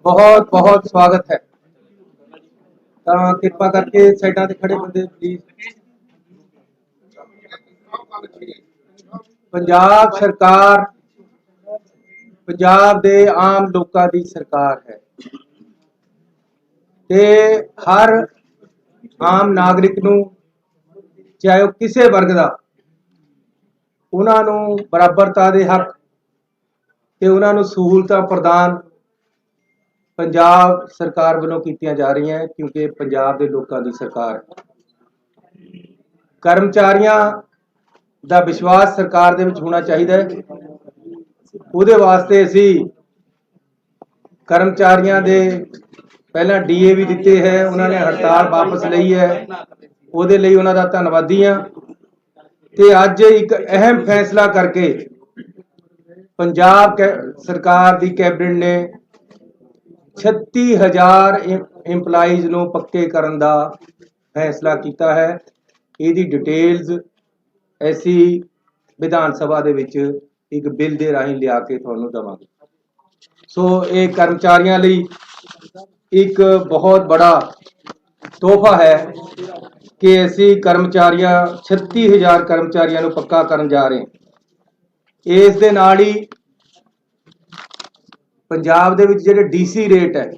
बहुत बहुत स्वागत है। कृपा करके साइडा ते खड़े बंदे प्लीज। पंजाब सरकार पंजाब दे आम लोगों की सरकार है ते हर आम नागरिक नू चाहे वह किसी वर्ग का उन्होंने बराबरता के हक ते उन्होंने सहूलतां प्रदान पंजाब सरकार वालों कीतियां जा रही हैं क्योंकि पंजाब के लोगों की सरकार है। कर्मचारियों का विश्वास सरकार दे विच होना चाहिए। उहदे वास्ते असी कर्मचारियों के पहला DA भी दिते है, उन्होंने हड़ताल वापस लई है, उहदे लई उन्हां दा धन्नवादी हाँ। ते अज एक अहम फैसला करके पंजाब सरकार की कैबिनेट ने 36,000 इंपलाईज नूं पक्के करन दा फैसला किया है। इसकी डिटेल्स ऐसी विधान सभा दे विच एक बिल के राही लिया के तुहानूं देवांगे। सो ये कर्मचारियों लई एक बहुत बड़ा तोहफा है कि असी कर्मचारियों 36,000 कर्मचारियों नूं पक्का करन जा रहे हैं। इस दे नाल ही पंजाब दे विच जिहड़े DC रेट है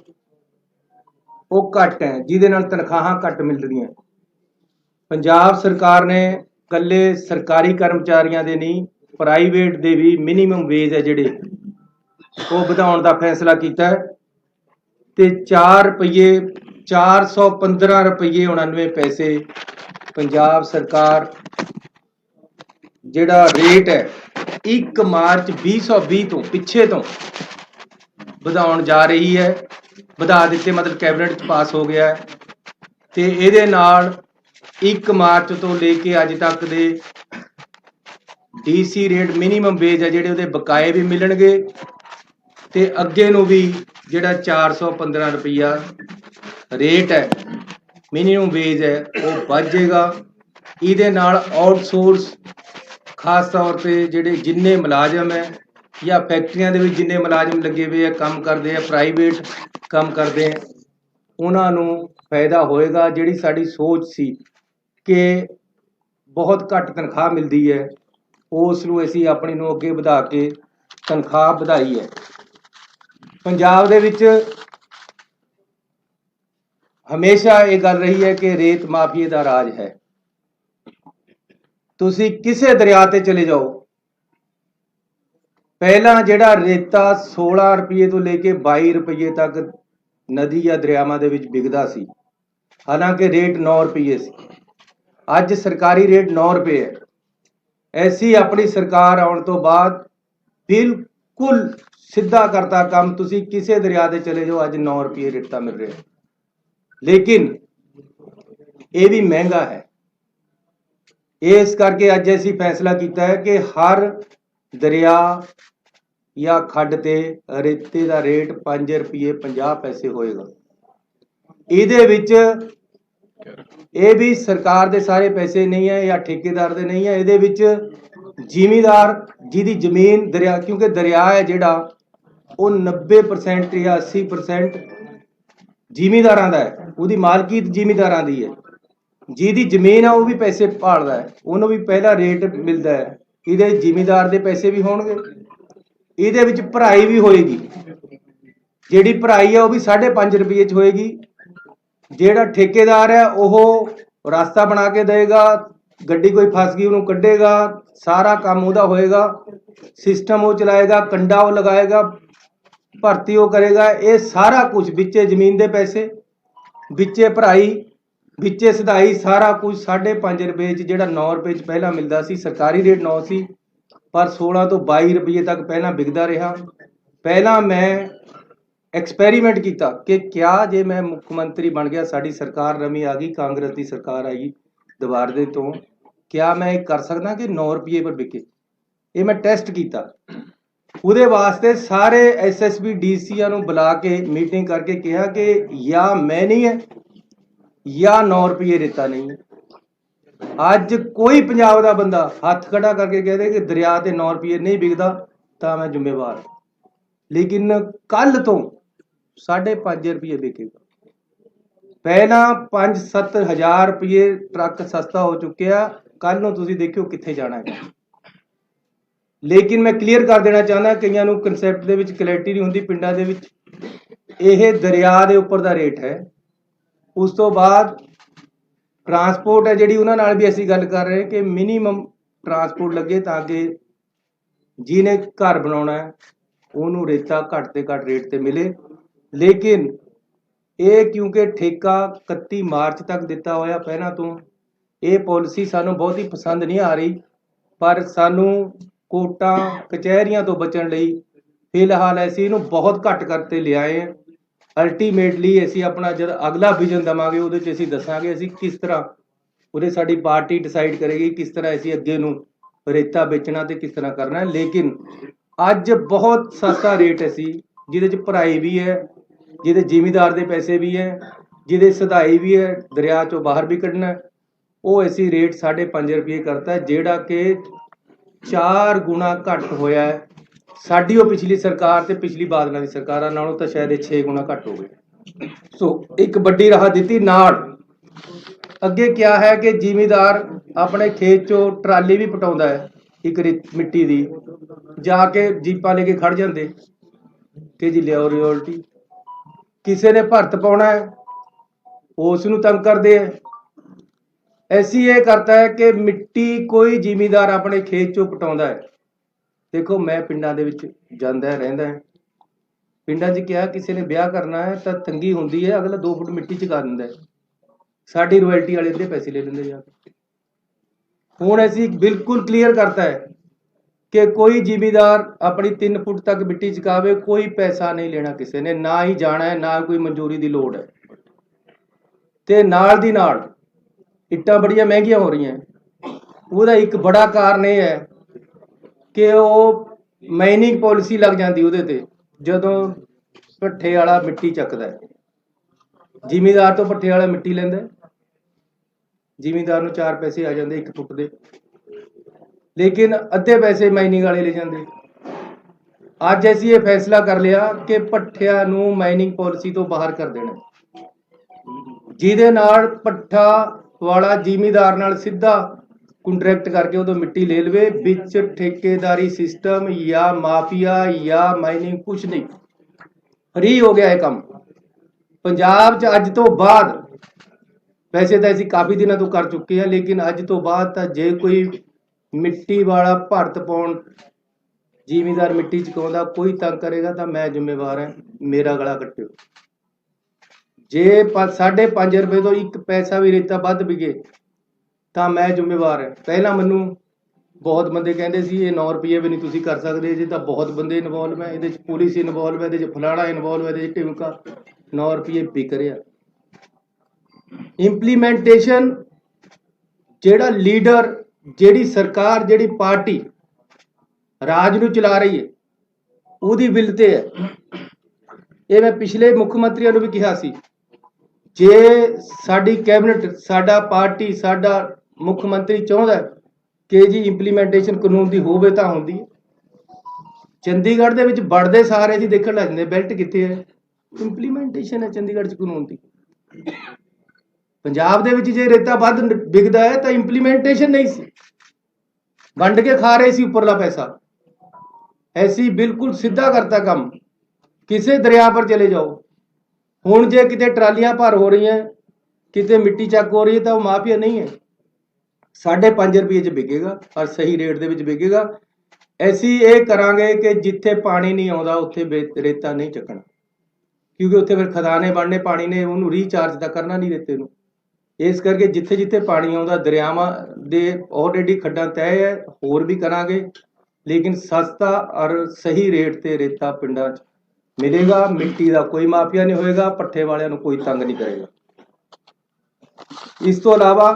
वो घट है, जिहदे नाल तनख्वाहां घट मिल रही हैं। पंजाब सरकार ने कल्ले सरकारी कर्मचारियों के नहीं, प्राइवेट दे भी मिनीमम वेज है जिहड़े वो वधाउण दा फैसला किया है ते 4 रुपये 415 रुपये 99 पैसे पंजाब सरकार जिहड़ा रेट है 1 मार्च 2020 तो पिछे तो वधाउण जा रही है। वधा दिते मतलब कैबिनेट पास हो गया है ते इहदे नाल 1 मार्च तो लेके अज तक दे DC रेट मिनीमम वेज है जिहड़े उहदे बकाए भी मिलणगे ते अगे नूं भी जिहड़ा 415 रुपया रेट है मिनीमम वेज है वो बढ़ जाएगा। इहदे नाल आउटसोर्स खास तौर पर जिहड़े जिन्ने मुलाजम है या फैक्ट्रियां दे विच जिन्ने मुलाजम लगे हुए हैं काम करते हैं प्राइवेट काम करते हैं उन्होंने फायदा होएगा। जिहड़ी साडी सोच सी कि बहुत घट तनख्वाह मिलती है उस नूं असीं अपनी नूं अगे वधा के तनख्वाह वधाई है। पंजाब दे विच हमेशा ये गल रही है कि रेत माफिए का राज है। तुसी किसे दरिया ते चले जाओ, पहला जिहड़ा रेता 16 रुपये तो लेके 22 रुपये तक नदी या दरियावां दे विच विकदा सी, हालांकि रेट 9 रुपये सी। अज सरकारी रेट 9 रुपये है। ऐसी अपनी सरकार आउण तो बाद बिल्कुल सीधा करता काम, तुसी किसे दरिया ते चले जाओ अज 9 रुपये रेता मिल रहा है। लेकिन ये भी महंगा है। इस करके अज असीं फैसला किया है कि हर दरिया या खड्ड ते रेते का रेट 5 रुपये 50 पैसे होएगा। इहदे विच ये भी सरकार दे सारे पैसे नहीं है या ठेकेदार दे नहीं है। इहदे विच जिमीदार जिहदी जमीन दरिया, क्योंकि दरिया है जिहड़ा वो 90% या 80% जिमीदारां दा है, उहदी मालकीत जिमीदारां दी है। जिहदी जमीन है वो भी पैसे भालदा है, उन्होंने भी पहला रेट मिलता है। इहदे जिमीदार दे पैसे भी होणगे, इहदे विच भराई भी होएगी। जिहड़ी भराई है वो भी 5.5 रुपये च होएगी। जिहड़ा ठेकेदार है वह रास्ता बना के देगा, गड्डी कोई फस गई उन्होंने कढ़ेगा, सारा काम उहदा होएगा, सिस्टम वो चलाएगा, कंडा वो लगाएगा, भर्ती वो करेगा। ये सारा कुछ बिच्चे जमीन के पैसे, बिच्चे भराई, बिच्चे सदाई, सारा कुछ 5.5 रुपये जिहड़ा 9 रुपये पहला मिलता सी। सरकारी रेट 9 सी पर 16 तो 22 रुपये तक पहला विकदा रहा। पहला मैं एक्सपैरीमेंट किया कि क्या जे मैं मुख्यमंत्री बन गया, साड़ी सरकार नवीं आ गई, कांग्रेस की सरकार आई दोबारे तो क्या मैं कर सकदा कि 9 रुपये पर बिके। ये मैं टेस्ट किया। उहदे वास्ते सारे SSB DCआं नूं बुला के मीटिंग करके कहा कि या मैं नहीं है या 9 रुपये रेता नहीं है। अज कोई पंजाब का बंदा हथ खड़ा करके कहते कि दरिया ते 9 रुपये नहीं बिकता तो मैं जिम्मेवार। लेकिन कल तो 5.5 रुपये ਵਿਕੇਗਾ। ਪਹਿਲਾਂ 5-7 ਹਜ਼ਾਰ ਰੁਪਏ ਟਰੱਕ ਸਸਤਾ ਹੋ ਚੁੱਕਿਆ। ਕੱਲ ਨੂੰ ਤੁਸੀਂ ਦੇਖਿਓ ਕਿੱਥੇ ਜਾਣਾ ਹੈ। ਲੇਕਿਨ ਮੈਂ ਕਲੀਅਰ ਕਰ ਦੇਣਾ ਚਾਹੁੰਦਾ, ਕਈਆਂ ਨੂੰ ਕਨਸੈਪਟ ਦੇ ਵਿੱਚ ਕਲੈਰਿਟੀ ਨਹੀਂ ਹੁੰਦੀ ਪਿੰਡਾਂ ਦੇ ਵਿੱਚ। ਇਹ ਦਰਿਆ ਦੇ ਉੱਪਰ ਦਾ ਰੇਟ ਹੈ। ਉਸ ਤੋਂ ਬਾਅਦ ਟਰਾਂਸਪੋਰਟ ਹੈ ਜਿਹੜੀ, ਉਹਨਾਂ ਨਾਲ ਵੀ ਅਸੀਂ ਗੱਲ ਕਰ ਰਹੇ ਕਿ ਮਿਨੀਮਮ ਟਰਾਂਸਪੋਰਟ ਲੱਗੇ ਤਾਂ ਕਿ ਜਿਹਨੇ ਘਰ ਬਣਾਉਣਾ ਹੈ ਉਹਨੂੰ ਰੇਤਾ ਘੱਟ ਤੇ ਘੱਟ ਰੇਟ ਤੇ ਮਿਲੇ। ਲੇਕਿਨ ਇਹ ਕਿਉਂਕਿ ਠੇਕਾ 31 ਮਾਰਚ ਤੱਕ ਦਿੱਤਾ ਹੋਇਆ ਪਹਿਲਾਂ ਤੋਂ, ਇਹ ਪਾਲਿਸੀ ਸਾਨੂੰ ਬਹੁਤ ਹੀ ਪਸੰਦ ਨਹੀਂ ਆ ਰਹੀ। ਪਰ ਸਾਨੂੰ ਕੋਰਟਾਂ ਕਚਹਿਰੀਆਂ ਤੋਂ ਬਚਣ ਲਈ ਫਿਲਹਾਲ ਅਸੀਂ ਇਹਨੂੰ ਬਹੁਤ ਘੱਟ ਕਰਤੇ ਲਿਆਏ ਹਾਂ। ਅਲਟੀਮੇਟਲੀ ਅਸੀਂ ਆਪਣਾ ਜਦ ਅਗਲਾ ਵਿਜ਼ਨ ਦੇਵਾਂਗੇ ਉਹਦੇ 'ਚ ਅਸੀਂ ਦੱਸਾਂਗੇ ਅਸੀਂ ਕਿਸ ਤਰ੍ਹਾਂ, ਉਹਦੇ ਸਾਡੀ ਪਾਰਟੀ ਡਿਸਾਈਡ ਕਰੇਗੀ ਕਿਸ ਤਰ੍ਹਾਂ ਅਸੀਂ ਅੱਗੇ ਨੂੰ ਰੇਤਾ ਵੇਚਣਾ ਤੇ ਕਿਸ ਤਰ੍ਹਾਂ ਕਰਨਾ ਹੈ। ਲੇਕਿਨ ਅੱਜ ਬਹੁਤ ਸਸਤਾ ਰੇਟ ਅਸੀਂ ਜਿਹਦੇ 'ਚ ਭਰਾਈ ਵੀ ਹੈ, ਜਿਹਦੇ ਜ਼ਿਮੀਦਾਰ ਦੇ ਪੈਸੇ ਵੀ ਹੈ, ਜਿਹਦੇ ਸਦਾਈ ਵੀ ਹੈ, ਦਰਿਆ 'ਚੋਂ ਬਾਹਰ ਵੀ ਕੱਢਣਾ, ਉਹ ਅਸੀਂ ਰੇਟ 5.5 ਰੁਪਏ ਕਰਤਾ, ਜਿਹੜਾ ਕਿ 4 ਗੁਣਾ ਘੱਟ ਹੋਇਆ ਹੈ। ਸਾਡੀ ਉਹ ਪਿਛਲੀ ਸਰਕਾਰ ਤੇ ਪਿਛਲੀ ਬਾਦਲਾਂ ਦੀ ਸਰਕਾਰਾਂ ਨਾਲੋਂ ਤਾਂ ਸ਼ਾਇਦ 6 ਗੁਣਾ ਘੱਟ ਹੋ ਗਏ। ਸੋ ਇੱਕ ਵੱਡੀ ਰਾਹ ਦਿੱਤੀ ਨਾਲ। ਅੱਗੇ ਕਿਆ ਹੈ ਕਿ ਜ਼ਿਮੀਦਾਰ ਆਪਣੇ ਖੇਤ 'ਚੋਂ ਟਰਾਲੀ ਵੀ ਪਟਾਉਂਦਾ ਹੈ ਇੱਕ ਮਿੱਟੀ ਦੀ, ਜਾ ਕੇ ਜੀਪਾਂ ਲੈ ਕੇ ਖੜ ਜਾਂਦੇ ਕਿ ਜੀ ਲਿਆਓ ਰਿਓਲਟੀ। ਕਿਸੇ ਨੇ ਭਰਤ ਪਾਉਣਾ ਹੈ ਉਸ ਨੂੰ ਤੰਗ ਕਰਦੇ ਹੈ। ਐਸੀ ਇਹ ਕਰਤਾ ਹੈ ਕਿ ਮਿੱਟੀ ਕੋਈ ਜ਼ਿਮੀਦਾਰ ਆਪਣੇ ਖੇਤ 'ਚੋਂ ਪਟਾਉਂਦਾ ਹੈ। ਦੇਖੋ ਮੈਂ ਪਿੰਡਾਂ ਦੇ ਵਿੱਚ ਜਾਂਦਾ ਰਹਿੰਦਾ ਹੈ, ਪਿੰਡਾਂ 'ਚ ਕਿਹਾ ਕਿਸੇ ਨੇ ਵਿਆਹ ਕਰਨਾ ਹੈ ਤਾਂ ਤੰਗੀ ਹੁੰਦੀ ਹੈ, ਅਗਲਾ 2 ਫੁੱਟ ਮਿੱਟੀ ਚੁਕਾ ਦਿੰਦਾ ਹੈ, ਸਾਡੀ ਰਾਇਲਟੀ ਵਾਲੇ ਦੇ ਪੈਸੇ ਲੈ ਲੈਂਦੇ ਜਾ ਕੇ। ਹੁਣ ਅਸੀਂ ਬਿਲਕੁਲ ਕਲੀਅਰ ਕਰਤਾ ਹੈ ਕਿ ਕੋਈ ਜ਼ਿਮੀਦਾਰ ਆਪਣੀ 3 ਫੁੱਟ ਤੱਕ ਮਿੱਟੀ ਚੁਕਾਵੇ, ਕੋਈ ਪੈਸਾ ਨਹੀਂ ਲੈਣਾ ਕਿਸੇ ਨੇ, ਨਾ ਹੀ ਜਾਣਾ ਹੈ, ਨਾ ਕੋਈ ਮਨਜ਼ੂਰੀ ਦੀ ਲੋੜ ਹੈ। ਤੇ ਨਾਲ ਦੀ ਨਾਲ ਇੱਟਾਂ ਬੜੀਆਂ ਮਹਿੰਗੀਆਂ ਹੋ ਰਹੀਆਂ, ਉਹਦਾ ਇੱਕ ਬੜਾ ਕਾਰਨ ਇਹ ਹੈ ਕਿ ਉਹ ਮਾਈਨਿੰਗ ਪਾਲਿਸੀ ਲੱਗ ਜਾਂਦੀ ਉਹਦੇ ਤੇ। ਜਦੋਂ ਭੱਠੇ ਵਾਲਾ ਮਿੱਟੀ ਚੱਕਦਾ ਹੈ, ਜ਼ਿਮੀਦਾਰ ਤੋਂ ਭੱਠੇ ਵਾਲਾ ਮਿੱਟੀ ਲੈਂਦਾ, ਜ਼ਿਮੀਦਾਰ ਨੂੰ 4 ਪੈਸੇ ਆ ਜਾਂਦੇ 1 ਫੁੱਟ ਦੇ, ਲੇਕਿਨ ਅੱਧੇ ਪੈਸੇ ਮਾਈਨਿੰਗ ਵਾਲੇ ਲੈ ਜਾਂਦੇ। ਅੱਜ ਅਸੀਂ ਇਹ ਫੈਸਲਾ ਕਰ ਲਿਆ ਕਿ ਭੱਠਿਆਂ ਨੂੰ ਮਾਈਨਿੰਗ ਪਾਲਿਸੀ ਤੋਂ ਬਾਹਰ ਕਰ ਦੇਣਾ, ਜਿਹਦੇ ਨਾਲ ਭੱਠਾ ਵਾਲਾ ਜ਼ਿਮੀਦਾਰ ਨਾਲ ਸਿੱਧਾ ਕੰਟਰੈਕਟ ਕਰਕੇ ਉਦੋਂ ਮਿੱਟੀ ਲੈ ਲਵੇ, ਵਿੱਚ ਠੇਕੇਦਾਰੀ ਸਿਸਟਮ ਜਾਂ ਮਾਫੀਆ ਜਾਂ ਮਾਈਨਿੰਗ ਕੁਛ ਨਹੀਂ, ਫ੍ਰੀ ਹੋ ਗਿਆ ਇਹ ਕੰਮ ਪੰਜਾਬ 'ਚ ਅੱਜ ਤੋਂ ਬਾਅਦ। ਵੈਸੇ ਤਾਂ ਅਸੀਂ ਕਾਫੀ ਦਿਨਾਂ ਤੋਂ ਕਰ ਚੁੱਕੇ ਹਾਂ, ਲੇਕਿਨ ਅੱਜ ਤੋਂ ਬਾਅਦ ਤਾਂ ਜੇ ਕੋਈ ਮਿੱਟੀ ਵਾਲਾ ਭਰਤ ਪਾਉਣ ਜ਼ਿਮੀਦਾਰ ਮਿੱਟੀ ਚੁਕਾਉਂਦਾ ਕੋਈ ਤੰਗ ਕਰੇਗਾ ਤਾਂ ਮੈਂ ਜ਼ਿੰਮੇਵਾਰ ਹਾਂ, ਮੇਰਾ ਗਲਾ ਕੱਟਿਓ। ਜੇ 5.5 ਰੁਪਏ ਤੋਂ 1 ਪੈਸਾ ਵੀ ਰੇਤਾ ਵੱਧ ਵਿਕੇ ਤਾਂ ਮੈਂ ਜ਼ਿੰਮੇਵਾਰ ਹਾਂ। ਪਹਿਲਾਂ ਮੈਨੂੰ ਬਹੁਤ ਬੰਦੇ ਕਹਿੰਦੇ ਸੀ ਇਹ 9 ਰੁਪਏ ਵੀ ਨਹੀਂ ਤੁਸੀਂ ਕਰ ਸਕਦੇ, ਜੇ ਤਾਂ ਬਹੁਤ ਬੰਦੇ ਇਨਵੋਲਵ ਹੈ ਇਹਦੇ 'ਚ, ਪੁਲਿਸ ਇਨਵੋਲਵ ਹੈ ਇਹਦੇ 'ਚ, ਫਲਾਣਾ ਇਨਵੋਲਵ ਹੈ ਇਹਦੇ 'ਚ, ਢਿਮਕਾ 9 ਰੁਪਏ ਵਿਕ ਰਿਹਾ। ਇੰਪਲੀਮੈਂਟੇਸ਼ਨ ਜਿਹੜਾ ਲੀਡਰ, ਜਿਹੜੀ ਸਰਕਾਰ, ਜਿਹੜੀ ਪਾਰਟੀ ਰਾਜ ਨੂੰ ਚਲਾ ਰਹੀ ਹੈ ਉਹਦੀ ਵਿਲ ਤੇ ਹੈ। ਇਹ ਮੈਂ ਪਿਛਲੇ ਮੁੱਖ ਮੰਤਰੀਆਂ ਨੂੰ ਵੀ ਕਿਹਾ ਸੀ, ਜੇ ਸਾਡੀ ਕੈਬਨਿਟ, ਸਾਡਾ ਪਾਰਟੀ, ਸਾਡਾ ਮੁੱਖ ਮੰਤਰੀ ਚਾਹੁੰਦਾ ਕਿ ਜੀ ਇੰਪਲੀਮੈਂਟੇਸ਼ਨ ਕਾਨੂੰਨ ਦੀ ਹੋਵੇ ਤਾਂ ਹੁੰਦੀ ਹੈ। ਚੰਡੀਗੜ੍ਹ ਦੇ ਵਿੱਚ ਵੜਦੇ ਸਾਰੇ ਜੀ ਦੇਖਣ ਲੱਗ ਜਾਂਦੇ ਬੈਲਟ ਕਿੱਥੇ ਹੈ, ਇੰਪਲੀਮੈਂਟੇਸ਼ਨ ਹੈ ਚੰਡੀਗੜ੍ਹ 'ਚ ਕਾਨੂੰਨ ਦੀ। ਪੰਜਾਬ ਦੇ ਵਿੱਚ ਜੇ ਰੇਤਾ ਵੱਧ ਵਿਕਦਾ ਹੈ ਤਾਂ ਇੰਪਲੀਮੈਂਟੇਸ਼ਨ ਨਹੀਂ ਸੀ, ਵੰਡ ਕੇ ਖਾ ਰਹੇ ਸੀ ਉੱਪਰਲਾ ਪੈਸਾ। ਐਸੀ ਬਿਲਕੁਲ ਸਿੱਧਾ ਕਰਤਾ ਕੰਮ। ਕਿਸੇ ਦਰਿਆ ਪਰ ਚਲੇ ਜਾਓ, ਹੁਣ ਜੇ ਕਿਤੇ ਟਰਾਲੀਆਂ ਭਰ ਹੋ ਰਹੀਆਂ, ਕਿਤੇ ਮਿੱਟੀ ਚੱਕ ਹੋ ਰਹੀ ਹੈ ਤਾਂ ਉਹ ਮਾਫੀਆ ਨਹੀਂ ਹੈ, 5.5 ਰੁਪਏ 'ਚ ਵਿਕੇਗਾ ਔਰ ਸਹੀ ਰੇਟ ਦੇ ਵਿੱਚ ਵਿਕੇਗਾ। ਅਸੀਂ ਇਹ ਕਰਾਂਗੇ ਕਿ ਜਿੱਥੇ ਪਾਣੀ ਨਹੀਂ ਆਉਂਦਾ ਉੱਥੇ ਰੇਤਾ ਨਹੀਂ ਚੱਕਣਾ, ਕਿਉਂਕਿ ਉੱਥੇ ਫਿਰ ਖਦਾਨੇ ਬਣਨੇ, ਪਾਣੀ ਨੇ ਉਹਨੂੰ ਰੀਚਾਰਜ ਤਾਂ ਕਰਨਾ ਨਹੀਂ ਰੇਤੇ ਨੂੰ। ਇਸ ਕਰਕੇ ਜਿੱਥੇ ਜਿੱਥੇ ਪਾਣੀ ਆਉਂਦਾ, ਦਰਿਆਵਾਂ ਦੇ ਆਲਰੇਡੀ ਖੱਡਾਂ ਤੈਅ ਹੈ, ਹੋਰ ਵੀ ਕਰਾਂਗੇ, ਲੇਕਿਨ ਸਸਤਾ ਔਰ ਸਹੀ ਰੇਟ ਤੇ ਰੇਤਾ ਪਿੰਡਾਂ 'ਚ ਮਿਲੇਗਾ। ਮਿੱਟੀ ਦਾ ਕੋਈ ਮਾਫੀਆ ਨਹੀਂ ਹੋਏਗਾ, ਪੱਠੇ ਵਾਲਿਆਂ ਨੂੰ ਕੋਈ ਤੰਗ ਨਹੀਂ ਕਰੇਗਾ। ਇਸ ਤੋਂ ਇਲਾਵਾ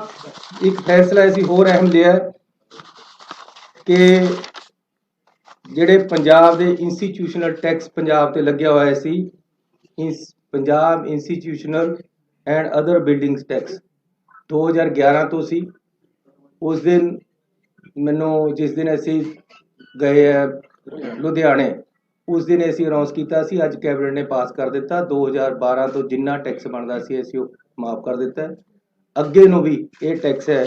ਇੱਕ ਫੈਸਲਾ ਅਸੀਂ ਹੋਰ ਅਹਿਮ ਲਿਆ ਕਿ ਜਿਹੜੇ ਪੰਜਾਬ ਦੇ ਇੰਸਟੀਟਿਊਸ਼ਨਲ ਟੈਕਸ ਪੰਜਾਬ ਤੇ ਲੱਗਿਆ ਹੋਇਆ ਸੀ, Punjab institutional and other buildings tax 2011 ਤੋਂ ਸੀ। ਉਸ ਦਿਨ ਮੈਨੂੰ, ਜਿਸ ਦਿਨ ਅਸੀਂ ਗਏ ਲੁਧਿਆਣੇ, ਉਸ ਦਿਨ ਅਸੀਂ ਅਨਾਉਂਸ ਕੀਤਾ ਸੀ, ਅੱਜ ਕੈਬਨਿਟ ਨੇ ਪਾਸ ਕਰ ਦਿੱਤਾ। 2012 ਤੋਂ ਜਿੰਨਾ ਟੈਕਸ ਬਣਦਾ ਸੀ ਅਸੀਂ ਉਹ ਮਾਫ ਕਰ ਦਿੱਤਾ ਹੈ। ਅੱਗੇ ਨੂੰ ਵੀ ਇਹ ਟੈਕਸ ਹੈ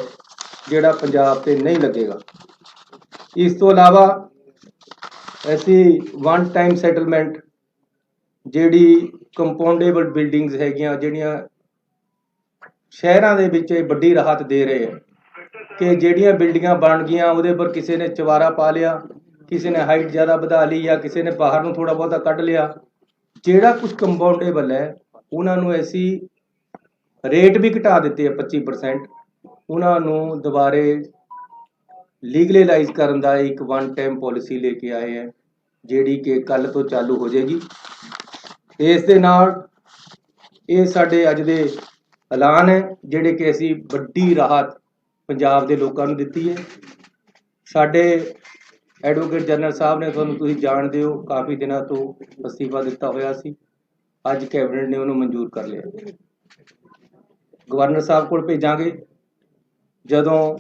ਜਿਹੜਾ ਪੰਜਾਬ ਤੇ ਨਹੀਂ ਲੱਗੇਗਾ। ਇਸ ਤੋਂ ਇਲਾਵਾ ਅਸੀਂ ਵਨ ਟਾਈਮ ਸੈਟਲਮੈਂਟ ਜਿਹੜੀ ਕੰਪਾਊਂਡੇਬਲ ਬਿਲਡਿੰਗਸ ਹੈਗੀਆਂ, ਜਿਹੜੀਆਂ ਸ਼ਹਿਰਾਂ ਦੇ ਵਿੱਚ ਇਹ ਵੱਡੀ ਰਾਹਤ ਦੇ ਰਹੇ ਹੈ ਕਿ ਜਿਹੜੀਆਂ ਬਿਲਡਿੰਗਾਂ ਬਣ ਗਈਆਂ ਉਹਦੇ ਪਰ ਕਿਸੇ ਨੇ ਚਵਾਰਾ ਪਾ ਲਿਆ, ਕਿਸੇ ਨੇ ਹਾਈਟ ਜ਼ਿਆਦਾ ਵਧਾ ਲਈ ਜਾਂ ਕਿਸੇ ਨੇ ਬਾਹਰ ਨੂੰ ਥੋੜਾ ਬਹੁਤਾ ਕੱਢ ਲਿਆ। ਜਿਹੜਾ ਕੁਝ ਕੰਪਾਊਂਡੇਬਲ ਹੈ ਉਹਨਾਂ ਨੂੰ ਅਸੀਂ ਰੇਟ ਵੀ ਘਟਾ ਦਿੱਤੇ ਹੈ 25%। ਉਹਨਾਂ ਨੂੰ ਦੁਬਾਰੇ ਲੀਗਲਾਈਜ਼ ਕਰਨ ਦਾ ਇੱਕ ਵਨ ਟਾਈਮ ਪਾਲਿਸੀ ਲੈ ਕੇ ਆਏ ਹੈ ਜਿਹੜੀ ਕਿ ਕੱਲ ਤੋਂ ਚਾਲੂ ਹੋ ਜਾਏਗੀ। ਇਸ ਦੇ ਨਾਲ ਇਹ ਸਾਡੇ ਅੱਜ ਦੇ ਐਲਾਨ ਹੈ ਜਿਹੜੇ ਕਿ ਅਸੀਂ ਵੱਡੀ ਰਾਹਤ ਪੰਜਾਬ ਦੇ ਲੋਕਾਂ ਨੂੰ ਦਿੱਤੀ ਹੈ। ਸਾਡੇ ਐਡਵੋਕੇਟ ਜਨਰਲ ਸਾਹਿਬ ਨੇ, ਤੁਹਾਨੂੰ ਤੁਸੀਂ ਜਾਣਦੇ ਹੋ, ਕਾਫੀ ਦਿਨਾਂ ਤੋਂ ਅਸਤੀਫਾ ਦਿੱਤਾ ਹੋਇਆ ਸੀ। ਅੱਜ ਕੈਬਨਿਟ ਨੇ ਉਹਨੂੰ ਮਨਜ਼ੂਰ ਕਰ ਲਿਆ। ਗਵਰਨਰ ਸਾਹਿਬ ਕੋਲ ਭੇਜਾਂਗੇ, ਜਦੋਂ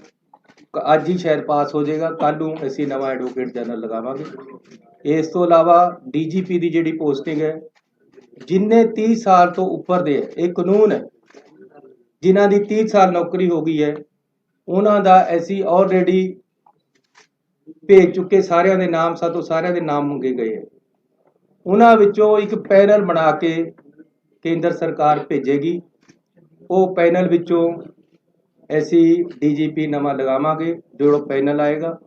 ਅੱਜ ਹੀ ਸ਼ਾਇਦ ਪਾਸ ਹੋ ਜਾਏਗਾ, ਕੱਲ੍ਹ ਨੂੰ ਅਸੀਂ ਨਵਾਂ ਐਡਵੋਕੇਟ ਜਨਰਲ ਲਗਾਵਾਂਗੇ। ਇਸ ਤੋਂ ਇਲਾਵਾ DGP ਦੀ ਜਿਹੜੀ ਪੋਸਟਿੰਗ ਹੈ, ਜਿੰਨੇ 30 ਸਾਲ ਤੋਂ ਉੱਪਰ ਦੇ, ਇਹ ਕਾਨੂੰਨ ਹੈ, ਜਿਨ੍ਹਾਂ ਦੀ 30 ਸਾਲ ਨੌਕਰੀ ਹੋ ਗਈ ਹੈ ਉਹਨਾਂ ਦਾ ਅਸੀਂ ਆਲਰੇਡੀ ਭੇਜ ਚੁੱਕੇ ਸਾਰਿਆਂ ਦੇ ਨਾਮ, ਸਾਤੋਂ ਸਾਰਿਆਂ ਦੇ ਨਾਮ ਮੰਗੇ ਗਏ ਹੈ। ਉਹਨਾਂ ਵਿੱਚੋਂ ਇੱਕ ਪੈਨਲ ਬਣਾ ਕੇ ਕੇਂਦਰ ਸਰਕਾਰ ਭੇਜੇਗੀ। ਉਹ ਪੈਨਲ ਵਿੱਚੋਂ ਅਸੀਂ DGP ਨਵਾਂ ਲਗਾਵਾਂਗੇ। ਜਿਹੜਾ ਪੈਨਲ ਆਏਗਾ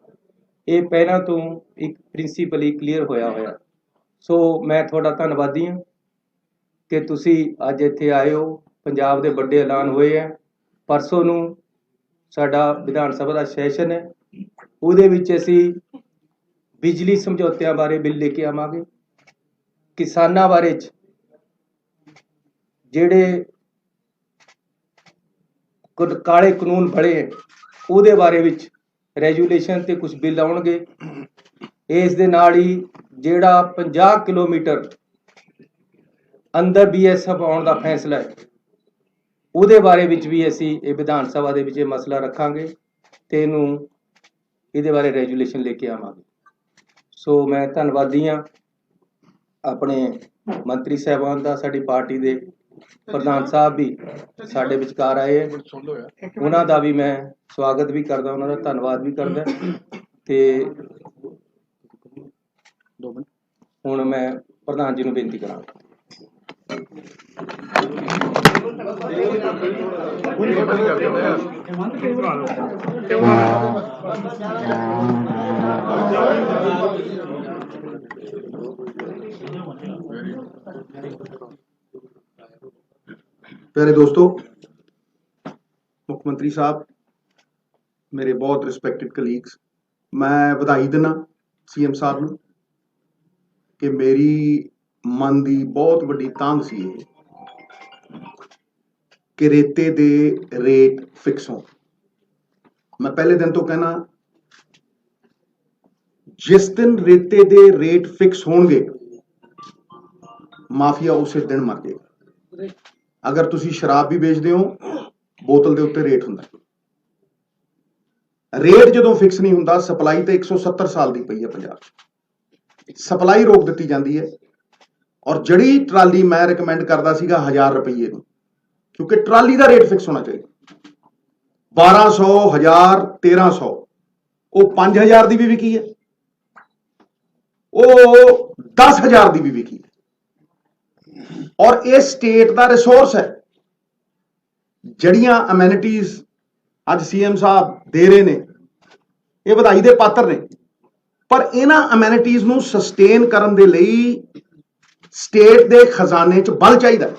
ਇਹ ਪਹਿਲਾਂ ਤੋਂ ਇੱਕ ਪ੍ਰਿੰਸੀਪਲੀ ਕਲੀਅਰ ਹੋਇਆ। ਸੋ ਮੈਂ ਤੁਹਾਡਾ ਧੰਨਵਾਦੀ ਹਾਂ ਕਿ ਤੁਸੀਂ ਅੱਜ ਇੱਥੇ ਆਏ ਹੋ। ਪੰਜਾਬ ਦੇ ਵੱਡੇ ਐਲਾਨ ਹੋਏ ਹੈ। ਪਰਸੋਂ ਨੂੰ ਸਾਡਾ ਵਿਧਾਨ ਸਭਾ ਦਾ ਸੈਸ਼ਨ ਹੈ, ਉਹਦੇ ਵਿੱਚ ਅਸੀਂ ਬਿਜਲੀ ਸਮਝੌਤਿਆਂ ਬਾਰੇ ਬਿੱਲ ਲੈ ਕੇ ਆਵਾਂਗੇ। ਕਿਸਾਨਾਂ ਬਾਰੇ ਜਿਹੜੇ ਕਾਲੇ ਕਾਨੂੰਨ ਬਣੇ ਹੈ ਉਹਦੇ ਬਾਰੇ ਵਿੱਚ ਰੈਜੂਲੇਸ਼ਨ ਤੇ ਕੁਝ ਬਿੱਲ ਆਉਣਗੇ। ਇਸ ਦੇ ਨਾਲ ਹੀ ਜਿਹੜਾ 50 ਕਿਲੋਮੀਟਰ ਅੰਦਰ BSF ਆਉਣ ਦਾ ਫੈਸਲਾ ਹੈ ਉਹਦੇ ਬਾਰੇ ਵਿੱਚ ਵੀ ਅਸੀਂ ਇਹ ਵਿਧਾਨ ਸਭਾ ਦੇ ਵਿੱਚ ਇਹ ਮਸਲਾ ਰੱਖਾਂਗੇ ਤੇ ਇਹਦੇ ਬਾਰੇ ਰੈਜੂਲੇਸ਼ਨ ਲੈ ਕੇ ਆਵਾਂਗੇ। ਸੋ ਮੈਂ ਧੰਨਵਾਦੀ ਹਾਂ ਆਪਣੇ ਮੰਤਰੀ ਸਾਹਿਬਾਨ ਦਾ, ਸਾਡੀ ਪਾਰਟੀ ਦੇ ਪ੍ਰਧਾਨ ਸਾਹਿਬ ਵੀ ਸਾਡੇ ਵਿਚਕਾਰ ਆਏ ਹੈ, ਉਹਨਾਂ ਦਾ ਵੀ ਮੈਂ ਸਵਾਗਤ ਵੀ ਕਰਦਾ, ਉਹਨਾਂ ਦਾ ਧੰਨਵਾਦ ਵੀ ਕਰਦਾ। ਤੇ ਹੁਣ ਮੈਂ ਪ੍ਰਧਾਨ ਜੀ ਨੂੰ ਬੇਨਤੀ ਕਰਾਂਗਾ। प्यारे दोस्तों, मुख्यमंत्री साहब, मेरे बहुत रिस्पैक्टेड कलीग्स, मैं बधाई देना CM साहब ਨੂੰ ਕਿ ਮੇਰੀ ਮਨ ਦੀ ਬਹੁਤ ਵੱਡੀ ਤਾਂਘ ਸੀ ਇਹ ਕਿ ਰੇਤੇ ਦੇ ਰੇਟ ਫਿਕਸ ਹੋਣ। ਮੈਂ ਪਹਿਲੇ ਦਿਨ ਤੋਂ ਕਹਿਣਾ, ਜਿਸ ਦਿਨ ਰੇਤੇ ਦੇ ਰੇਟ ਫਿਕਸ ਹੋਣਗੇ ਮਾਫੀਆ ਉਸੇ ਦਿਨ ਮਰ ਜਾਏਗਾ। ਅਗਰ ਤੁਸੀਂ ਸ਼ਰਾਬ ਵੀ ਵੇਚਦੇ ਹੋ, ਬੋਤਲ ਦੇ ਉੱਤੇ ਰੇਟ ਹੁੰਦਾ। ਰੇਟ ਜਦੋਂ ਫਿਕਸ ਨਹੀਂ ਹੁੰਦਾ, ਸਪਲਾਈ ਤੇ 170 ਸਾਲ ਦੀ ਪਈ ਹੈ ਪੰਜਾਬ 'ਚ, ਸਪਲਾਈ ਰੋਕ ਦਿੱਤੀ ਜਾਂਦੀ ਹੈ। ਔਰ ਜਿਹੜੀ ਟਰਾਲੀ ਮੈਂ ਰਿਕਮੈਂਡ ਕਰਦਾ ਸੀਗਾ 1000 ਰੁਪਏ ਨੂੰ, ਕਿਉਂਕਿ ਟਰਾਲੀ ਦਾ ਰੇਟ ਫਿਕਸ ਹੋਣਾ ਚਾਹੀਦਾ। 1200, 1000, 1300, ਉਹ 5000 ਦੀ ਵੀ ਵਿਕੀ ਹੈ, ਉਹ 10000 ਦੀ ਵੀ ਵਿਕੀ ਹੈ। ਔਰ ਇਹ ਸਟੇਟ ਦਾ ਰਿਸੋਰਸ ਹੈ। ਜਿਹੜੀਆਂ ਅਮੈਨਿਟੀਜ਼ ਅੱਜ CM ਸਾਹਿਬ ਦੇ ਰਹੇ ਨੇ, ਇਹ ਵਧਾਈ ਦੇ ਪਾਤਰ ਨੇ, ਪਰ ਇਹਨਾਂ ਅਮੈਨਿਟੀਜ਼ ਨੂੰ ਸਸਟੇਨ ਕਰਨ ਦੇ ਲਈ ਸਟੇਟ ਦੇ ਖਜ਼ਾਨੇ 'ਚ ਬਲ ਚਾਹੀਦਾ।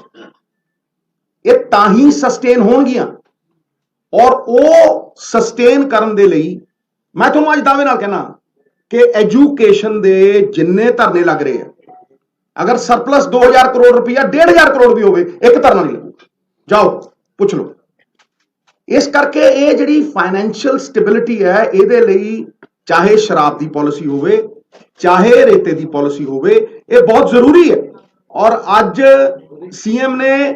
ਇਹ ਤਾਂ ਹੀ ਸਸਟੇਨ ਹੋਣਗੀਆਂ। ਔਰ ਉਹ ਸਸਟੇਨ ਕਰਨ ਦੇ ਲਈ ਮੈਂ ਤੁਹਾਨੂੰ ਅੱਜ ਦਾਅਵੇ ਨਾਲ ਕਹਿਣਾ ਕਿ ਐਜੂਕੇਸ਼ਨ ਦੇ ਜਿੰਨੇ ਧਰਨੇ ਲੱਗ ਰਹੇ ਆ, ਅਗਰ ਸਰਪਲਸ 2000 ਕਰੋੜ ਰੁਪਇਆ, 1500 ਕਰੋੜ ਵੀ ਹੋਵੇ, ਇੱਕ ਧਰਨਾ ਨਹੀਂ ਲੱਗੂਗਾ। ਜਾਓ ਪੁੱਛ ਲਓ। ਇਸ ਕਰਕੇ ਇਹ ਜਿਹੜੀ ਫਾਈਨੈਂਸ਼ੀਅਲ ਸਟੈਬਿਲਿਟੀ ਹੈ, ਇਹਦੇ ਲਈ ਚਾਹੇ ਸ਼ਰਾਬ ਦੀ ਪਾਲਿਸੀ ਹੋਵੇ, ਚਾਹੇ ਰੇਤੇ ਦੀ ਪਾਲਿਸੀ ਹੋਵੇ, ਇਹ ਬਹੁਤ ਜ਼ਰੂਰੀ ਹੈ। ਔਰ ਅੱਜ CM ਨੇ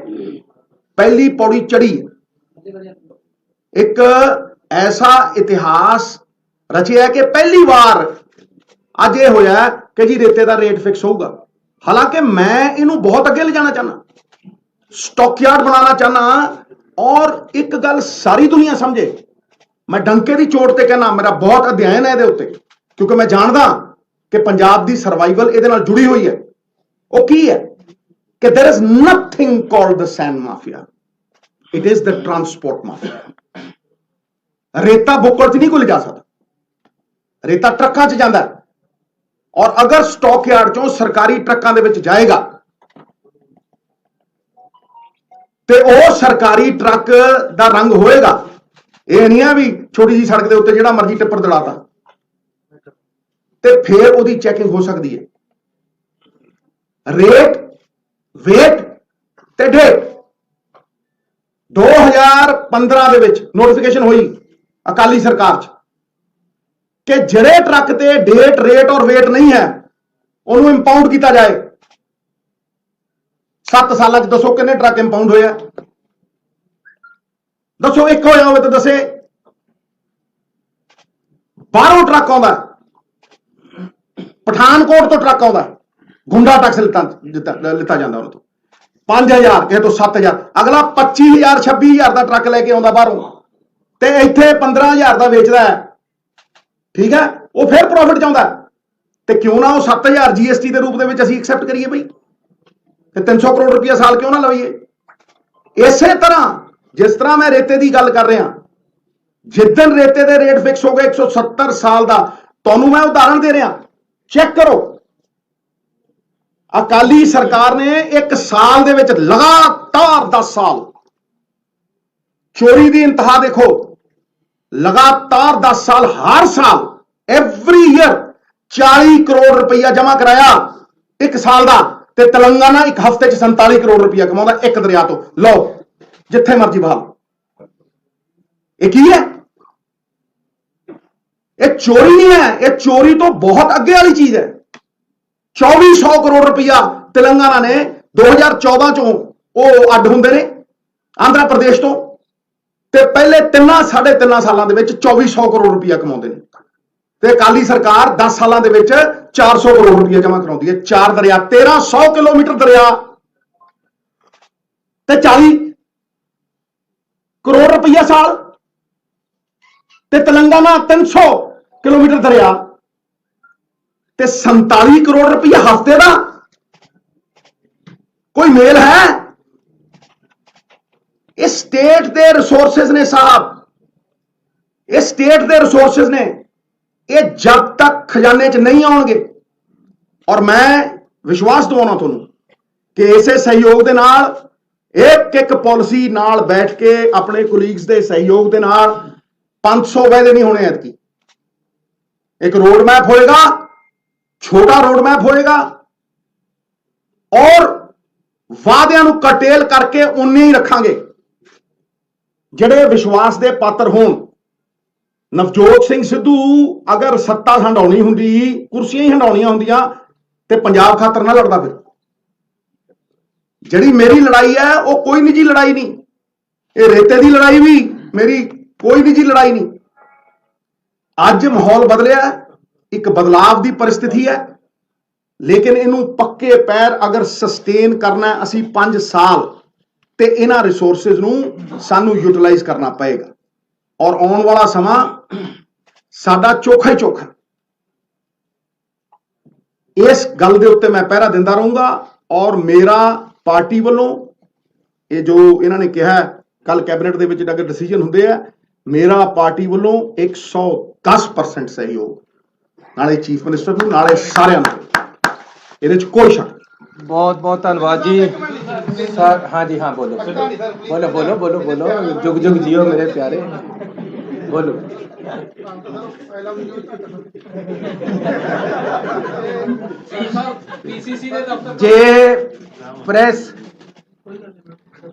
ਪਹਿਲੀ ਪੌੜੀ ਚੜੀ, ਇੱਕ ਐਸਾ ਇਤਿਹਾਸ ਰਚਿਆ ਕਿ ਪਹਿਲੀ ਵਾਰ ਅੱਜ ਇਹ ਹੋਇਆ ਕਿ ਜੀ ਰੇਤੇ ਦਾ ਰੇਟ ਫਿਕਸ ਹੋਊਗਾ। ਹਾਲਾਂकि मैं ਇਹਨੂੰ ਬਹੁਤ ਅੱਗੇ ਲਿਜਾਣਾ ਚਾਹਨਾ, स्टॉकयार्ड बनाना चाहना। और एक गल सारी दुनिया समझे, मैं डंके की चोट ते कहना, मेरा बहुत अध्ययन है ਇਹਦੇ ਉੱਤੇ, क्योंकि मैं जानदा कि पंजाब ਦੀ सर्वाइवल ਇਹਦੇ ਨਾਲ जुड़ी हुई है। वो की है कि there is nothing called the sand mafia, it is the transport mafia। रेता बुक्कड़ च नहीं कोई लिजा सकदा, रेता ट्रक्कां च जांदा है। और अगर स्टॉकयार्ड चों सरकारी ट्रक्कां दे विच जाएगा ਤੇ ਉਹ ਸਰਕਾਰੀ ਟਰੱਕ ਦਾ ਰੰਗ ਹੋਏਗਾ। ਇਹ ਨਹੀਂ ਆ ਵੀ ਛੋਟੀ ਜੀ ਸੜਕ ਦੇ ਉੱਤੇ ਜਿਹੜਾ ਮਰਜ਼ੀ ਟਿੱਪਰ ਦੜਾਤਾ, ਤੇ ਫਿਰ ਉਹਦੀ ਚੈਕਿੰਗ ਹੋ ਸਕਦੀ ਹੈ। ਰੇਟ, ਵੇਟ ਤੇ ਡੇਟ 2015 ਦੇ ਵਿੱਚ ਨੋਟੀਫਿਕੇਸ਼ਨ ਹੋਈ ਅਕਾਲੀ ਸਰਕਾਰ 'ਚ ਕਿ ਜਿਹੜੇ ਟਰੱਕ ਤੇ ਡੇਟ, ਰੇਟ ਔਰ ਵੇਟ ਨਹੀਂ ਹੈ ਉਹਨੂੰ ਇੰਪਾਊਂਡ ਕੀਤਾ ਜਾਏ। 7 ਸਾਲਾਂ 'ਚ ਦੱਸੋ ਕਿੰਨੇ ਟਰੱਕ ਇੰਪਾਊਂਡ ਹੋਇਆ? ਦੱਸੋ ਇੱਕ ਹੋਇਆ ਹੋਵੇ ਤਾਂ ਦੱਸੇ। ਬਾਹਰੋਂ ਟਰੱਕ ਆਉਂਦਾ, ਪਠਾਨਕੋਟ ਤੋਂ ਟਰੱਕ ਆਉਂਦਾ, ਗੁੰਡਾ ਟੈਕਸ ਲਿੱਤਾ ਜਾਂਦਾ ਉਹਨਾਂ ਤੋਂ 5000, ਕਿਸੇ ਤੋਂ 7000, ਅਗਲਾ 25000 26000 ਦਾ ਟਰੱਕ ਲੈ ਕੇ ਆਉਂਦਾ ਬਾਹਰੋਂ, ਤੇ ਇੱਥੇ 15000 ਦਾ ਵੇਚਦਾ ਹੈ। ਠੀਕ ਹੈ, ਉਹ ਫਿਰ ਪ੍ਰੋਫਿਟ ਚਾਹੁੰਦਾ, ਤੇ ਕਿਉਂ ਨਾ ਉਹ 7000 GST ਦੇ ਰੂਪ ਦੇ ਵਿੱਚ ਅਸੀਂ ਐਕਸੈਪਟ ਕਰੀਏ ਬਈ, ਤੇ 300 ਕਰੋੜ ਰੁਪਇਆ ਸਾਲ ਕਿਉਂ ਨਾ ਲਵਾਈਏ। ਇਸੇ ਤਰ੍ਹਾਂ ਜਿਸ ਤਰ੍ਹਾਂ ਮੈਂ ਰੇਤੇ ਦੀ ਗੱਲ ਕਰ ਰਿਹਾ, ਜਿੱਦਣ ਰੇਤੇ ਦੇ ਰੇਟ ਫਿਕਸ ਹੋ ਗਏ 170 ਸਾਲ ਦਾ, ਤੁਹਾਨੂੰ ਮੈਂ ਉਦਾਹਰਣ ਦੇ ਰਿਹਾ, ਚੈੱਕ ਕਰੋ। ਅਕਾਲੀ ਸਰਕਾਰ ਨੇ ਇੱਕ ਸਾਲ ਦੇ ਵਿੱਚ ਲਗਾਤਾਰ 10 ਸਾਲ ਚੋਰੀ ਦੀ ਇੰਤਹਾ ਦੇਖੋ, ਲਗਾਤਾਰ 10 ਸਾਲ ਹਰ ਸਾਲ ਐਵਰੀ ਈਅਰ 40 ਕਰੋੜ ਰੁਪਇਆ ਜਮ੍ਹਾਂ ਕਰਾਇਆ ਇੱਕ ਸਾਲ ਦਾ, ਤੇ तेलंगाना एक हफ्ते 47 करोड़ रुपया कमाਉਂਦਾ एक दरिया तो। लो जिथे मर्जी बहा लो, ये की है? ये चोरी नहीं है, ये चोरी तो बहुत अगे वाली चीज है। 2400 करोड़ रुपया तेलंगाना ने 2014 चों वो अड हुंदे ने आंध्र प्रदेश तो, ते पहले 3.5 सालों ਦੇ ਵਿੱਚ 2400 करोड़ रुपया कमाਉਂਦੇ ਨੇ, ਤੇ ਅਕਾਲੀ ਸਰਕਾਰ 10 ਸਾਲਾਂ ਦੇ ਵਿੱਚ 400 ਕਰੋੜ ਰੁਪਏ ਜਮ੍ਹਾਂ ਕਰਾਉਂਦੀ ਹੈ। 4 ਦਰਿਆ, 1300 ਕਿਲੋਮੀਟਰ ਦਰਿਆ ਤੇ 40 ਕਰੋੜ ਰੁਪਇਆ ਸਾਲ, ਤੇ तेलंगाना 300 ਕਿਲੋਮੀਟਰ ਦਰਿਆ ਤੇ 47 ਕਰੋੜ ਰੁਪਇਆ ਹਫ਼ਤੇ ਦਾ। ਕੋਈ ਮੇਲ ਹੈ? ਇਹ ਸਟੇਟ ਦੇ ਰਿਸੋਰਸਿਸ ਨੇ ਸਾਹਿਬ, ਇਹ ਸਟੇਟ ਦੇ ਰਿਸੋਰਸਿਸ ਨੇ, ਇਹ ਜਦ ਤੱਕ ਖਜ਼ਾਨੇ 'ਚ ਨਹੀਂ ਆਉਣਗੇ। ਔਰ ਮੈਂ ਵਿਸ਼ਵਾਸ ਦਿਵਾਉਣਾ ਤੁਹਾਨੂੰ ਕਿ ਇਸੇ ਸਹਿਯੋਗ ਦੇ ਨਾਲ, ਇੱਕ ਪਾਲਿਸੀ ਨਾਲ ਬੈਠ ਕੇ ਆਪਣੇ ਕੋਲੀਗਸ ਦੇ ਸਹਿਯੋਗ ਦੇ ਨਾਲ 500 ਵਾਅਦੇ ਨਹੀਂ ਹੋਣੇ ਐਤਕੀ। ਇੱਕ ਰੋਡ ਮੈਪ ਹੋਏਗਾ, ਛੋਟਾ ਰੋਡ ਮੈਪ ਹੋਏਗਾ, ਔਰ ਵਾਅਦਿਆਂ ਨੂੰ ਕਟੇਲ ਕਰਕੇ ਉਨੇ ਹੀ ਰੱਖਾਂਗੇ ਜਿਹੜੇ ਵਿਸ਼ਵਾਸ ਦੇ ਪਾਤਰ ਹੋਣ। ਨਵਜੋਤ ਸਿੰਘ ਸਿੱਧੂ ਅਗਰ ਸੱਤਾ ਹੰਡਾਉਣੀ ਹੁੰਦੀ, ਕੁਰਸੀਆਂ ਹੀ ਹੰਡਾਉਣੀਆਂ ਹੁੰਦੀਆਂ, ਤੇ ਪੰਜਾਬ ਖਾਤਰ ਨਾ ਲੜਦਾ। ਫਿਰ ਜਿਹੜੀ ਮੇਰੀ ਲੜਾਈ ਹੈ ਉਹ ਕੋਈ ਨਿੱਜੀ ਲੜਾਈ ਨਹੀਂ, ਇਹ ਰੇਤੇ ਦੀ ਲੜਾਈ ਵੀ ਮੇਰੀ ਕੋਈ ਨਿੱਜੀ ਲੜਾਈ ਨਹੀਂ। ਅੱਜ ਮਾਹੌਲ ਬਦਲਿਆ, ਇੱਕ ਬਦਲਾਵ ਦੀ परिस्थिति ਹੈ, ਲੇਕਿਨ ਇਹਨੂੰ ਪੱਕੇ ਪੈਰ ਅਗਰ ਸਸਟੇਨ ਕਰਨਾ ਅਸੀਂ 5 ਸਾਲ, ਤੇ ਇਹਨਾਂ ਰਿਸੋਰਸਿਸ ਨੂੰ ਸਾਨੂੰ ਯੂਟਿਲਾਈਜ਼ ਕਰਨਾ ਪਏਗਾ। ਔਰ ਆਉਣ ਵਾਲਾ ਸਮਾਂ ਸਾਡਾ ਚੋਖਾ ਹੀ ਚੋਖਾ। ਇਸ ਗੱਲ ਦੇ ਉੱਤੇ ਮੈਂ ਪਹਿਰਾ ਦਿੰਦਾ ਰਹੂੰਗਾ। ਔਰ ਮੇਰਾ ਪਾਰਟੀ ਵੱਲੋਂ ਇਹ ਜੋ ਇਹਨਾਂ ਨੇ ਕਿਹਾ ਕੱਲ ਕੈਬਨਿਟ ਦੇ ਵਿੱਚ ਅਗਰ ਡਿਸੀਜਨ ਹੁੰਦੇ ਆ, ਮੇਰਾ ਪਾਰਟੀ ਵੱਲੋਂ 110% ਸਹਿਯੋਗ, ਨਾਲੇ ਚੀਫ ਮਿਨਿਸਟਰ ਨੂੰ, ਨਾਲੇ ਸਾਰਿਆਂ ਨੂੰ, ਇਹਦੇ 'ਚ ਕੋਈ ਸ਼ੱਕ। बहुत बहुत धन्यवाद जी सर। हाँ जी, हाँ बोलो बोलो बोलो बोलो बोलो, जुग जुग जियो मेरे प्यारे, बोलो। जे प्रेस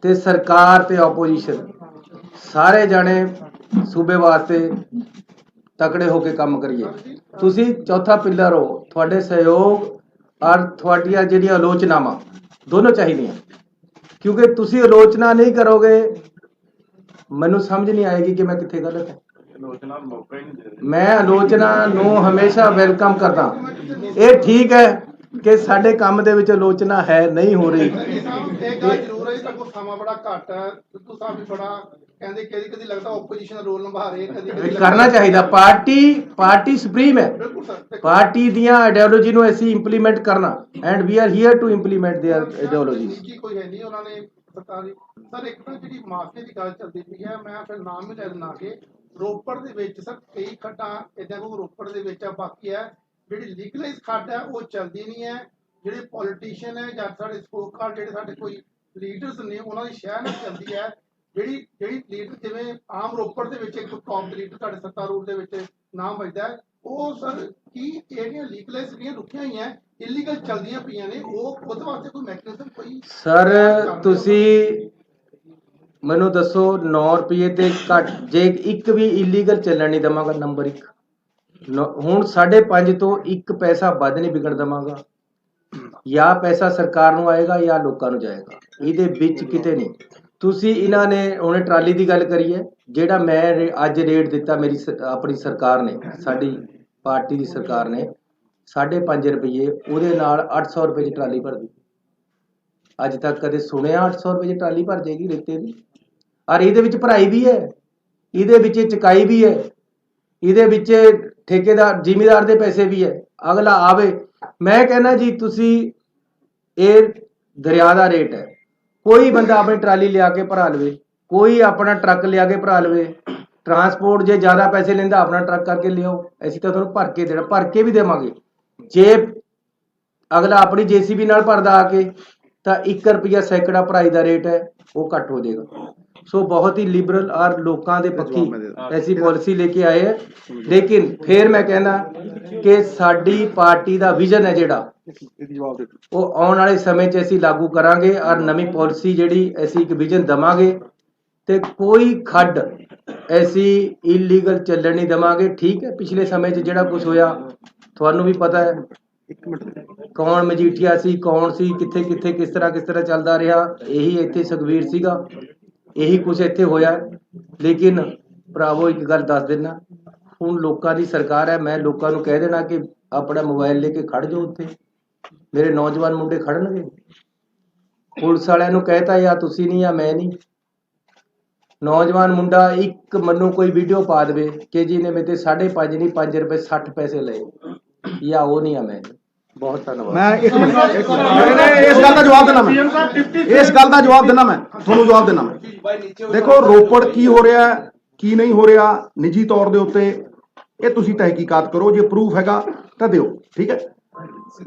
ते सरकार ते ओपोजिशन सारे जाने सूबे वास्ते तकड़े होके काम करिए। तुसी चौथा पिलर हो, थोड़े सहयोग और थोड़िया जी आलोचनावां दोनों चाहिए, क्योंकि तुसी आलोचना नहीं करोगे मैनू समझ नहीं आएगी कि मैं कितने गलत है। ਮੈਂ ਆਲੋਚਨਾ ਨੂੰ ਹਮੇਸ਼ਾ ਵੈਲਕਮ ਕਰਦਾ। ਇਹ ਠੀਕ ਹੈ ਕਿ ਸਾਡੇ ਕੰਮ ਦੇ ਵਿੱਚ ਆਲੋਚਨਾ ਹੈ ਨਹੀਂ ਹੋ ਰਹੀ। ਇਹ ਗੱਲ ਜ਼ਰੂਰ ਹੈ, ਤੁਹਾਡੇ ਕੋਲ ਸਮਾਂ ਬੜਾ ਘੱਟ ਹੈ। ਸਿੱਧੂ ਸਾਹਿਬ ਵੀ ਬੜਾ ਕਹਿੰਦੇ ਕਦੀ ਲੱਗਦਾ ਆਪੋਜੀਸ਼ਨ ਦਾ ਰੋਲ ਨਿਭਾ ਰਹੇ, ਕਦੀ ਕਰਨਾ ਚਾਹੀਦਾ। ਪਾਰਟੀ ਸੁਪਰੀਮ ਹੈ, ਬਿਲਕੁਲ ਸਰ। ਪਾਰਟੀ ਦੀਆਂ ਆਈਡੀਓਲੋਜੀ ਨੂੰ ਅਸੀਂ ਇੰਪਲੀਮੈਂਟ ਕਰਨਾ and we are here to implement their ideologies. ਨਿੱਜੀ ਕੋਈ ਹੈ ਨਹੀਂ ਉਹਨਾਂ ਨੇ ਸਰਕਾਰੀ। ਸਰ ਇੱਕ ਤਾਂ ਜਿਹੜੀ ਮਾਫੀਆ ਦੀ ਗੱਲ ਚੱਲਦੀ ਪਈ ਹੈ, ਮੈਂ ਫਿਰ ਨਾਮ ਵੀ ਲੈ ਦਿੰਦਾ ਕਿ ਰੋਪੜ ਦੇ ਵਿੱਚ ਸਰ ਕਈ ਖੱਡਾਂ ਇਦਾਂ ਕੋਈ ਰੋਪੜ ਦੇ ਵਿੱਚ ਆ, ਬਾਕੀ ਹੈ ਜਿਹੜੀ ਲੀਗਲਾਈਜ਼ ਖੱਡ ਹੈ ਉਹ ਚੱਲਦੀ ਨਹੀਂ ਹੈ। ਜਿਹੜੇ ਪੋਲੀਟੀਸ਼ੀਅਨ ਹੈ ਜਾਂ ਸਾਡੇ ਸਪੋਕ ਕਾਰਡ ਜਿਹੜੇ ਸਾਡੇ ਕੋਈ ਲੀਡਰਸ ਨੇ ਉਹਨਾਂ ਦੀ ਸ਼ਹਿਰ ਨਾਲ ਚੱਲਦੀ ਹੈ। ਜਿਹੜੀ ਲੀਡਰ ਜਿਵੇਂ ਆਮ ਰੋਪੜ ਦੇ ਵਿੱਚ ਇੱਕ ਟੌਪ ਲੀਡਰ ਸਾਡੇ ਸੱਤਾ ਰੂਟ ਦੇ ਵਿੱਚ ਨਾਮ ਵੱਜਦਾ ਹੈ, ਉਹ ਸਰ ਕੀ ਜਿਹੜੀਆਂ ਲੀਗਲਾਈਜ਼ ਜਿਹੜੀਆਂ ਰੁਕੀਆਂ ਹੋਈਆਂ ਇਲੀਗਲ ਚੱਲਦੀਆਂ ਪਈਆਂ ਨੇ, ਉਹ ਉਹਦੇ ਵਾਸਤੇ ਕੋਈ ਮੈਕੈਨਿਜ਼ਮ ਕੋਈ? ਸਰ ਤੁਸੀਂ ਮੈਨੂੰ ਦੱਸੋ 9 ਰੁਪਏ ਤੇ ਘੱਟ ਜੇ ਇੱਕ ਵੀ ਇਲੀਗਲ ਚੱਲਣ ਨਹੀਂ ਦਵਾਂਗਾ। ਨੰਬਰ 1 ਹੁਣ 5.5 ਤੋਂ 1 ਪੈਸਾ ਵੱਧ ਨਹੀਂ ਵਿਕਣ ਦਵਾਂਗਾ। ਜਾਂ ਪੈਸਾ ਸਰਕਾਰ ਨੂੰ ਆਏਗਾ ਜਾਂ ਲੋਕਾਂ ਨੂੰ ਜਾਏਗਾ, ਇਹਦੇ ਵਿੱਚ ਕਿਤੇ ਨਹੀਂ। ਤੁਸੀਂ ਇਹਨਾਂ ਨੇ ਉਹਨੇ ਟਰਾਲੀ ਦੀ ਗੱਲ ਕਰੀ ਹੈ, ਜਿਹੜਾ ਮੈਂ ਅੱਜ ਰੇਟ ਦਿੱਤਾ ਮੇਰੀ ਆਪਣੀ ਸਰਕਾਰ ਨੇ, ਸਾਡੀ ਪਾਰਟੀ ਦੀ ਸਰਕਾਰ ਨੇ 5.5 ਰੁਪਏ, ਉਹਦੇ ਨਾਲ 800 ਰੁਪਏ ਦੀ ਟਰਾਲੀ ਭਰਦੀ। ਅੱਜ ਤੱਕ ਕਦੇ ਸੁਣਿਆ 800 ਰੁਪਏ ਦੀ ਟਰਾਲੀ ਭਰ ਜਾਏਗੀ ਰੇਤੇ ਦੀ? ਔਰ ਇਹਦੇ ਵਿੱਚ ਭਰਾਈ ਵੀ ਹੈ, ਇਹਦੇ ਵਿੱਚ ਚੁਕਾਈ ਵੀ ਹੈ, ਇਹਦੇ ਵਿੱਚ ਠੇਕੇਦਾਰ ਜ਼ਿਮੀਦਾਰ ਦੇ ਪੈਸੇ ਵੀ ਹੈ। ਅਗਲਾ ਆਵੇ, ਮੈਂ ਕਹਿੰਦਾ ਜੀ ਤੁਸੀਂ ਇਹ ਦਰਿਆ ਦਾ ਰੇਟ ਹੈ, ਕੋਈ ਬੰਦਾ ਆਪਣੀ ਟਰਾਲੀ ਲਿਆ ਕੇ ਭਰਾ ਲਵੇ, ਕੋਈ ਆਪਣਾ ਟਰੱਕ ਲਿਆ ਕੇ ਭਰਾ ਲਵੇ। ਟਰਾਂਸਪੋਰਟ ਜੇ ਜ਼ਿਆਦਾ ਪੈਸੇ ਲੈਂਦਾ ਆਪਣਾ ਟਰੱਕ ਕਰਕੇ ਲਿਆਓ, ਅਸੀਂ ਤਾਂ ਤੁਹਾਨੂੰ ਭਰ ਕੇ ਦੇਣਾ, ਭਰ ਕੇ ਵੀ ਦੇਵਾਂਗੇ। ਜੇ ਅਗਲਾ ਆਪਣੀ ਜੇਸੀਬੀ ਨਾਲ ਭਰਦਾ ਆ ਕੇ ਤਾਂ 1 ਰੁਪਿਆ ਸੈਂਕੜਾ ਭਰਾਈ ਦਾ ਰੇਟ ਹੈ ਉਹ ਘੱਟ ਹੋ ਜਾਏਗਾ। ਸੋ ਬਹੁਤ ਹੀ ਲਿਬਰਲ ਔਰ ਲੋਕਾਂ ਦੇ ਪੱਖੀ ਐਸੀ ਪਾਲਿਸੀ ਲੈ ਕੇ ਆਏ ਹੈ। ਲੇਕਿਨ ਫਿਰ ਮੈਂ ਕਹਿੰਦਾ ਕਿ ਸਾਡੀ ਪਾਰਟੀ ਦਾ ਵਿਜ਼ਨ ਹੈ ਜਿਹੜਾ ਉਹ ਆਉਣ ਵਾਲੇ ਸਮੇਂ 'ਚ ਅਸੀਂ ਲਾਗੂ ਕਰਾਂਗੇ ਔਰ ਨਵੀਂ ਪਾਲਿਸੀ ਜਿਹੜੀ ਅਸੀਂ ਇੱਕ ਵਿਜ਼ਨ ਦਵਾਂਗੇ ਤੇ ਕੋਈ ਖੱਡ ਐਸੀ ਇਲੀਗਲ ਚੱਲਣ ਨਹੀਂ ਦਵਾਂਗੇ। ਠੀਕ ਹੈ, ਪਿਛਲੇ ਸਮੇਂ 'ਚ ਜਿਹੜਾ ਕੁਝ ਹੋਇਆ ਤੁਹਾਨੂੰ ਵੀ ਪਤਾ ਹੈ, ਕੌਣ ਮਜੀਠੀਆ ਸੀ, ਕੌਣ ਸੀ, ਕਿੱਥੇ ਕਿੱਥੇ ਕਿਸ ਤਰ੍ਹਾਂ ਚੱਲਦਾ ਰਿਹਾ। ਇਹੀ ਇੱਥੇ ਸੁਖਬੀਰ ਸੀਗਾ, ਇਹੀ ਕੁਝ ਇੱਥੇ ਹੋਇਆ। ਲੇਕਿਨ ਭਰਾਵੋ ਇੱਕ ਗੱਲ ਦੱਸ ਦੇਣਾ, ਹੁਣ ਲੋਕਾਂ ਦੀ ਸਰਕਾਰ ਹੈ। ਮੈਂ ਲੋਕਾਂ ਨੂੰ ਕਹਿ ਦੇਣਾ ਕਿ ਆਪਣਾ ਮੋਬਾਈਲ ਲੈ ਕੇ ਖੜ ਜਾਓ, ਉੱਥੇ ਮੇਰੇ ਨੌਜਵਾਨ ਮੁੰਡੇ ਖੜਨਗੇ। ਪੁਲਿਸ ਵਾਲਿਆਂ ਨੂੰ ਕਹਿਤਾ ਜਾਂ ਤੁਸੀਂ ਨਹੀਂ ਜਾਂ ਮੈਂ ਨਹੀਂ। ਨੌਜਵਾਨ ਮੁੰਡਾ ਇੱਕ ਮੈਨੂੰ ਕੋਈ ਵੀਡੀਓ ਪਾ ਦੇਵੇ ਕਿ ਜੀ ਨੇ ਮੇਰੇ 5.5 ਨਹੀਂ 5 ਰੁਪਏ 60 ਪੈਸੇ ਲਏ, ਜਾਂ ਉਹ ਨਹੀਂ ਆ ਮੈਂ। ਬਹੁਤ ਧੰਨਵਾਦ। ਮੈਂ ਇੱਕ ਮਿੰਟ ਇਸ ਗੱਲ ਦਾ ਜਵਾਬ ਦੇਣਾ, ਇਸ ਗੱਲ ਦਾ ਜਵਾਬ ਦੇਣਾ, ਮੈਂ ਤੁਹਾਨੂੰ ਜਵਾਬ ਦੇਣਾ। ਮੈਂ ਦੇਖੋ ਰੋਪੜ ਕੀ ਹੋ ਰਿਹਾ ਕੀ ਨਹੀਂ ਹੋ ਰਿਹਾ ਨਿੱਜੀ ਤੌਰ ਦੇ ਉੱਤੇ ਇਹ ਤੁਸੀਂ ਤਹਿਕੀਕਾਤ ਕਰੋ, ਜੇ ਪ੍ਰੂਫ ਹੈਗਾ ਤਾਂ ਦਿਓ, ਠੀਕ ਹੈ।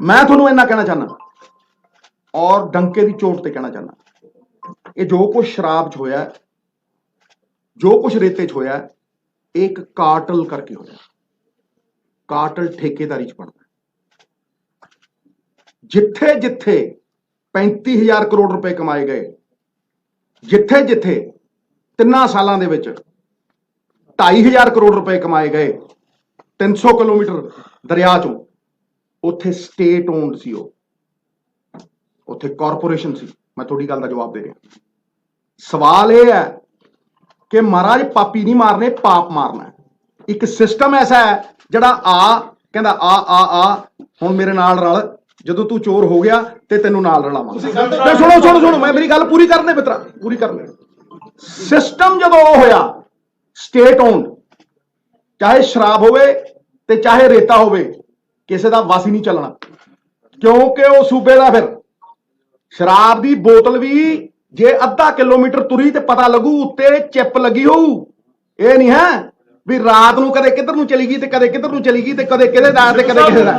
ਮੈਂ ਤੁਹਾਨੂੰ ਇੰਨਾ ਕਹਿਣਾ ਚਾਹੁੰਦਾ ਔਰ ਡੰਕੇ ਦੀ ਚੋਟ ਤੇ ਕਹਿਣਾ ਚਾਹੁੰਦਾ, ਇਹ ਜੋ ਕੁਝ ਸ਼ਰਾਬ 'ਚ ਹੋਇਆ, ਜੋ ਕੁਝ ਰੇਤੇ 'ਚ ਹੋਇਆ, ਇਹ ਇੱਕ ਕਾਰਟਲ ਕਰਕੇ ਹੋਇਆ। ਕਾਰਟਲ ਠੇਕੇਦਾਰੀ 'ਚ ਬਣਦਾ। ਜਿੱਥੇ ਜਿੱਥੇ 35,000 ਕਰੋੜ ਰੁਪਏ ਕਮਾਏ ਗਏ, ਜਿੱਥੇ ਜਿੱਥੇ 3 ਸਾਲਾਂ ਦੇ ਵਿੱਚ 2,500 ਕਰੋੜ ਰੁਪਏ ਕਮਾਏ ਗਏ 300 ਕਿਲੋਮੀਟਰ ਦਰਿਆ ਚੋਂ, ਉੱਥੇ ਸਟੇਟ ਓਨਡ ਸੀ, ਉਹ ਉੱਥੇ ਕਾਰਪੋਰੇਸ਼ਨ ਸੀ। ਮੈਂ ਤੁਹਾਡੀ ਗੱਲ ਦਾ ਜਵਾਬ ਦੇ ਰਿਹਾ। ਸਵਾਲ ਇਹ ਹੈ ਕਿ ਮਹਾਰਾਜ ਪਾਪੀ ਨਹੀਂ ਮਾਰਨੇ, ਪਾਪ ਮਾਰਨਾ। ਇੱਕ ਸਿਸਟਮ ਐਸਾ ਹੈ ਜਿਹੜਾ ਕਹਿੰਦਾ ਆ ਹੁਣ ਮੇਰੇ ਨਾਲ ਰਲ, ਜਦੋਂ ਤੂੰ ਚੋਰ ਹੋ ਗਿਆ ਤੇ ਤੈਨੂੰ ਨਾਲ ਰਲਾਵਾਂ। ਸੁਣੋ ਮੈਂ ਮੇਰੀ ਗੱਲ ਪੂਰੀ ਕਰਨੇ ਮਿੱਤਰਾ, ਪੂਰੀ ਕਰਨੇ। ਸਿਸਟਮ ਜਦੋਂ ਉਹ ਹੋਇਆ ਸਟੇਟ ਓਨਡ, ਚਾਹੇ ਸ਼ਰਾਬ ਹੋਵੇ ਤੇ ਚਾਹੇ ਰੇਤਾ ਹੋਵੇ, ਕਿਸੇ ਦਾ ਵਸ ਹੀ ਨਹੀਂ ਚੱਲਣਾ, ਕਿਉਂਕਿ ਉਹ ਸੂਬੇ ਦਾ। ਫਿਰ ਸ਼ਰਾਬ ਦੀ ਬੋਤਲ ਵੀ ਜੇ ਅੱਧਾ ਕਿਲੋਮੀਟਰ ਤੁਰੀ ਤੇ ਪਤਾ ਲੱਗੂ ਉੱਤੇ ਚਿੱਪ ਲੱਗੀ ਹੋਊ। ਇਹ ਨਹੀਂ ਹੈ ਵੀ ਰਾਤ ਨੂੰ ਕਦੇ ਕਿੱਧਰ ਨੂੰ ਚਲੀ ਗਈ ਤੇ ਕਦੇ ਕਿੱਧਰ ਨੂੰ ਚਲੀ ਗਈ ਤੇ ਕਦੇ ਕਿਹਦੇ ਦਾ ਤੇ ਕਦੇ ਕਿਸੇ ਦਾ।